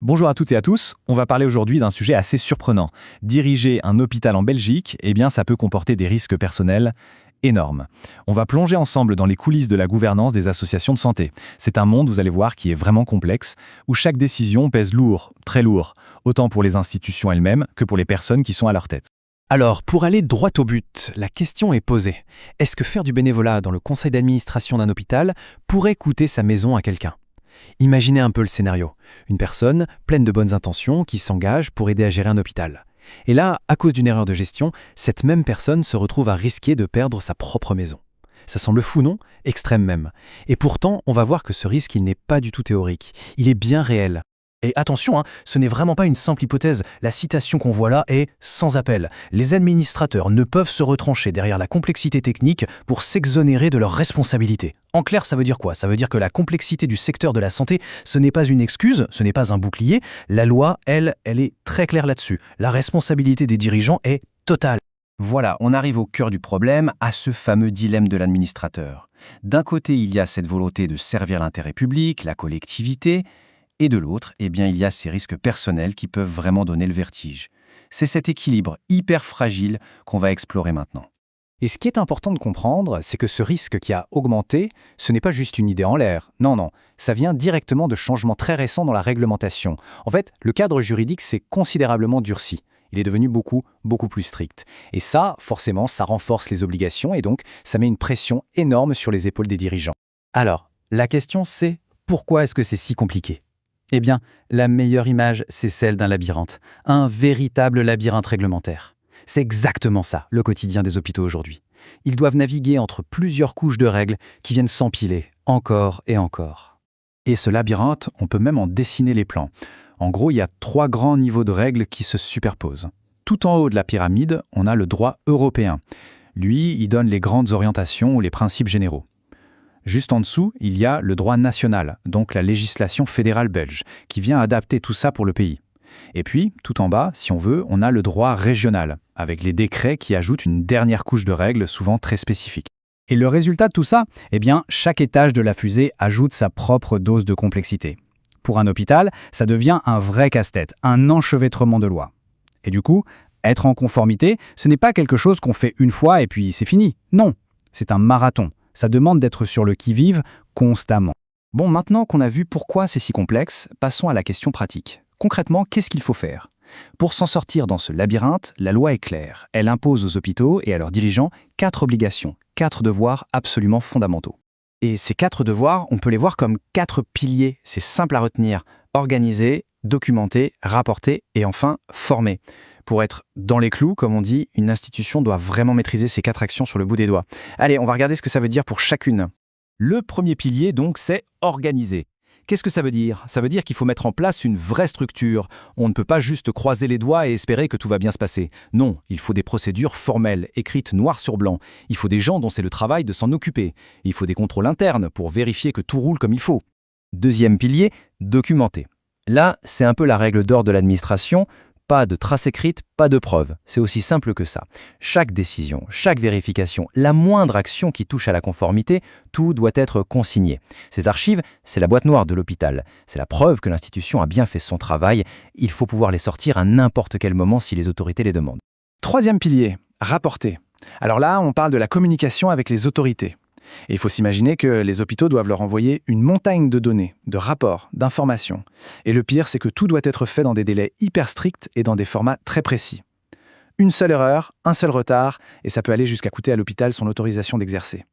Bonjour à toutes et à tous, on va parler aujourd'hui d'un sujet assez surprenant. Diriger un hôpital en Belgique, eh bien ça peut comporter des risques personnels énormes. On va plonger ensemble dans les coulisses de la gouvernance des associations de santé. C'est un monde, vous allez voir, qui est vraiment complexe, où chaque décision pèse lourd, très lourd, autant pour les institutions elles-mêmes que pour les personnes qui sont à leur tête. Alors, pour aller droit au but, la question est posée. Est-ce que faire du bénévolat dans le conseil d'administration d'un hôpital pourrait coûter sa maison à quelqu'un ? Imaginez un peu le scénario. Une personne, pleine de bonnes intentions, qui s'engage pour aider à gérer un hôpital. Et là, à cause d'une erreur de gestion, cette même personne se retrouve à risquer de perdre sa propre maison. Ça semble fou, non ? Extrême même. Et pourtant, on va voir que ce risque, il n'est pas du tout théorique. Il est bien réel. Et attention, ce n'est vraiment pas une simple hypothèse. La citation qu'on voit là est sans appel. Les administrateurs ne peuvent se retrancher derrière la complexité technique pour s'exonérer de leurs responsabilités. En clair, ça veut dire quoi ? Ça veut dire que la complexité du secteur de la santé, ce n'est pas une excuse, ce n'est pas un bouclier. La loi, elle est très claire là-dessus. La responsabilité des dirigeants est totale. Voilà, on arrive au cœur du problème, à ce fameux dilemme de l'administrateur. D'un côté, il y a cette volonté de servir l'intérêt public, la collectivité, et de l'autre, il y a ces risques personnels qui peuvent vraiment donner le vertige. C'est cet équilibre hyper fragile qu'on va explorer maintenant. Et ce qui est important de comprendre, c'est que ce risque qui a augmenté, ce n'est pas juste une idée en l'air. Non, ça vient directement de changements très récents dans la réglementation. En fait, le cadre juridique s'est considérablement durci. Il est devenu beaucoup plus strict. Et ça, forcément, ça renforce les obligations et donc ça met une pression énorme sur les épaules des dirigeants. Alors, la question c'est, pourquoi est-ce que c'est si compliqué ? Eh bien, la meilleure image, c'est celle d'un labyrinthe. Un véritable labyrinthe réglementaire. C'est exactement ça, le quotidien des hôpitaux aujourd'hui. Ils doivent naviguer entre plusieurs couches de règles qui viennent s'empiler, encore et encore. Et ce labyrinthe, on peut même en dessiner les plans. En gros, il y a 3 grands niveaux de règles qui se superposent. Tout en haut de la pyramide, on a le droit européen. Lui, il donne les grandes orientations ou les principes généraux. Juste en dessous, il y a le droit national, donc la législation fédérale belge, qui vient adapter tout ça pour le pays. Et puis, tout en bas, si on veut, on a le droit régional, avec les décrets qui ajoutent une dernière couche de règles souvent très spécifiques. Et le résultat de tout ça, chaque étage de la fusée ajoute sa propre dose de complexité. Pour un hôpital, ça devient un vrai casse-tête, un enchevêtrement de lois. Et du coup, être en conformité, ce n'est pas quelque chose qu'on fait une fois et puis c'est fini. Non, c'est un marathon. Ça demande d'être sur le qui-vive constamment. Bon, maintenant qu'on a vu pourquoi c'est si complexe, passons à la question pratique. Concrètement, qu'est-ce qu'il faut faire ? Pour s'en sortir dans ce labyrinthe, la loi est claire. Elle impose aux hôpitaux et à leurs dirigeants 4 obligations, 4 devoirs absolument fondamentaux. Et ces 4 devoirs, on peut les voir comme 4 piliers. C'est simple à retenir. Organiser, documenter, rapporter et enfin former. Pour être dans les clous, comme on dit, une institution doit vraiment maîtriser ces 4 actions sur le bout des doigts. Allez, on va regarder ce que ça veut dire pour chacune. Le premier pilier, donc, c'est organiser. Qu'est-ce que ça veut dire ? Ça veut dire qu'il faut mettre en place une vraie structure. On ne peut pas juste croiser les doigts et espérer que tout va bien se passer. Non, il faut des procédures formelles, écrites noir sur blanc. Il faut des gens dont c'est le travail de s'en occuper. Il faut des contrôles internes pour vérifier que tout roule comme il faut. Deuxième pilier, documenter. Là, c'est un peu la règle d'or de l'administration. Pas de traces écrites, pas de preuves. C'est aussi simple que ça. Chaque décision, chaque vérification, la moindre action qui touche à la conformité, tout doit être consigné. Ces archives, c'est la boîte noire de l'hôpital. C'est la preuve que l'institution a bien fait son travail. Il faut pouvoir les sortir à n'importe quel moment si les autorités les demandent. Troisième pilier, rapporter. Alors là, on parle de la communication avec les autorités. Et il faut s'imaginer que les hôpitaux doivent leur envoyer une montagne de données, de rapports, d'informations. Et le pire, c'est que tout doit être fait dans des délais hyper stricts et dans des formats très précis. Une seule erreur, un seul retard, et ça peut aller jusqu'à coûter à l'hôpital son autorisation d'exercer.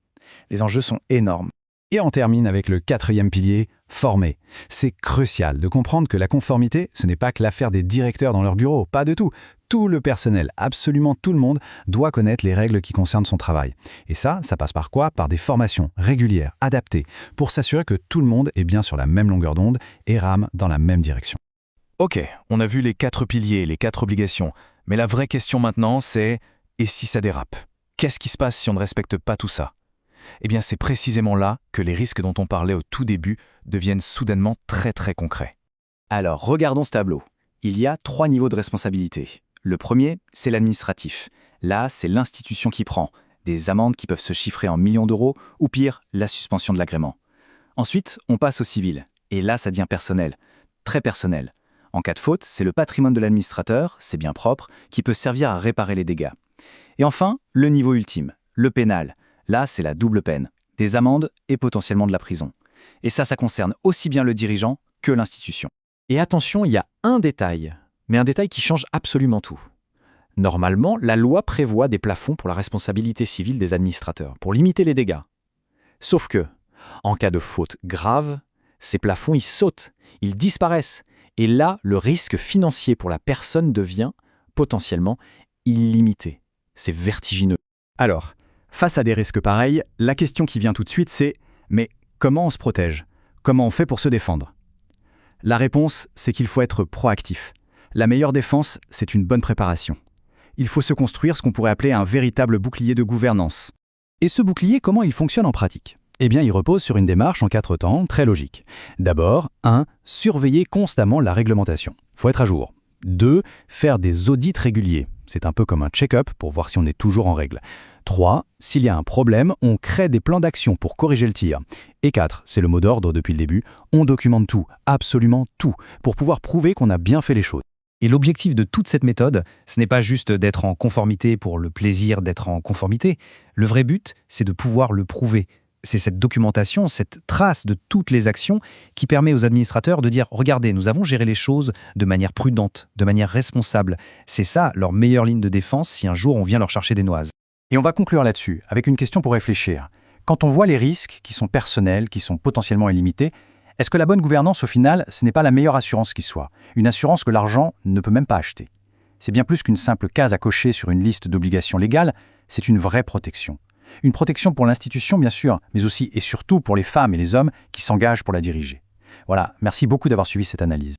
Les enjeux sont énormes. Et on termine avec le 4e pilier, former. C'est crucial de comprendre que la conformité, ce n'est pas que l'affaire des directeurs dans leur bureau, pas de tout. Tout le personnel, absolument tout le monde, doit connaître les règles qui concernent son travail. Et ça passe par quoi ? Par des formations régulières, adaptées, pour s'assurer que tout le monde est bien sur la même longueur d'onde et rame dans la même direction. Ok, on a vu les 4 piliers, les 4 obligations. Mais la vraie question maintenant, c'est « et si ça dérape ? Qu'est-ce qui se passe si on ne respecte pas tout ça ?» Eh bien, c'est précisément là que les risques dont on parlait au tout début deviennent soudainement très concrets. Alors, regardons ce tableau. Il y a 3 niveaux de responsabilité. Le premier, c'est l'administratif. Là, c'est l'institution qui prend. Des amendes qui peuvent se chiffrer en millions d'euros, ou pire, la suspension de l'agrément. Ensuite, on passe au civil. Et là, ça devient personnel. Très personnel. En cas de faute, c'est le patrimoine de l'administrateur, c'est bien propre, qui peut servir à réparer les dégâts. Et enfin, le niveau ultime, le pénal. Là, c'est la double peine, des amendes et potentiellement de la prison. Et ça concerne aussi bien le dirigeant que l'institution. Et attention, il y a un détail, mais un détail qui change absolument tout. Normalement, la loi prévoit des plafonds pour la responsabilité civile des administrateurs, pour limiter les dégâts. Sauf que, en cas de faute grave, ces plafonds, ils sautent, ils disparaissent. Et là, le risque financier pour la personne devient potentiellement illimité. C'est vertigineux. Alors, face à des risques pareils, la question qui vient tout de suite, c'est « mais comment on se protège? Comment on fait pour se défendre ?» La réponse, c'est qu'il faut être proactif. La meilleure défense, c'est une bonne préparation. Il faut se construire ce qu'on pourrait appeler un véritable bouclier de gouvernance. Et ce bouclier, comment il fonctionne en pratique? Eh bien, il repose sur une démarche en 4 temps très logique. D'abord, 1. Surveiller constamment la réglementation. Faut être à jour. 2. Faire des audits réguliers. C'est un peu comme un check-up pour voir si on est toujours en règle. 3. S'il y a un problème, on crée des plans d'action pour corriger le tir. Et 4, c'est le mot d'ordre depuis le début, on documente tout, absolument tout, pour pouvoir prouver qu'on a bien fait les choses. Et l'objectif de toute cette méthode, ce n'est pas juste d'être en conformité pour le plaisir d'être en conformité. Le vrai but, c'est de pouvoir le prouver. C'est cette documentation, cette trace de toutes les actions qui permet aux administrateurs de dire « Regardez, nous avons géré les choses de manière prudente, de manière responsable. » C'est ça leur meilleure ligne de défense si un jour on vient leur chercher des noises. Et on va conclure là-dessus, avec une question pour réfléchir. Quand on voit les risques qui sont personnels, qui sont potentiellement illimités, est-ce que la bonne gouvernance, au final, ce n'est pas la meilleure assurance qui soit? Une assurance que l'argent ne peut même pas acheter. C'est bien plus qu'une simple case à cocher sur une liste d'obligations légales, c'est une vraie protection. Une protection pour l'institution, bien sûr, mais aussi et surtout pour les femmes et les hommes qui s'engagent pour la diriger. Voilà, merci beaucoup d'avoir suivi cette analyse.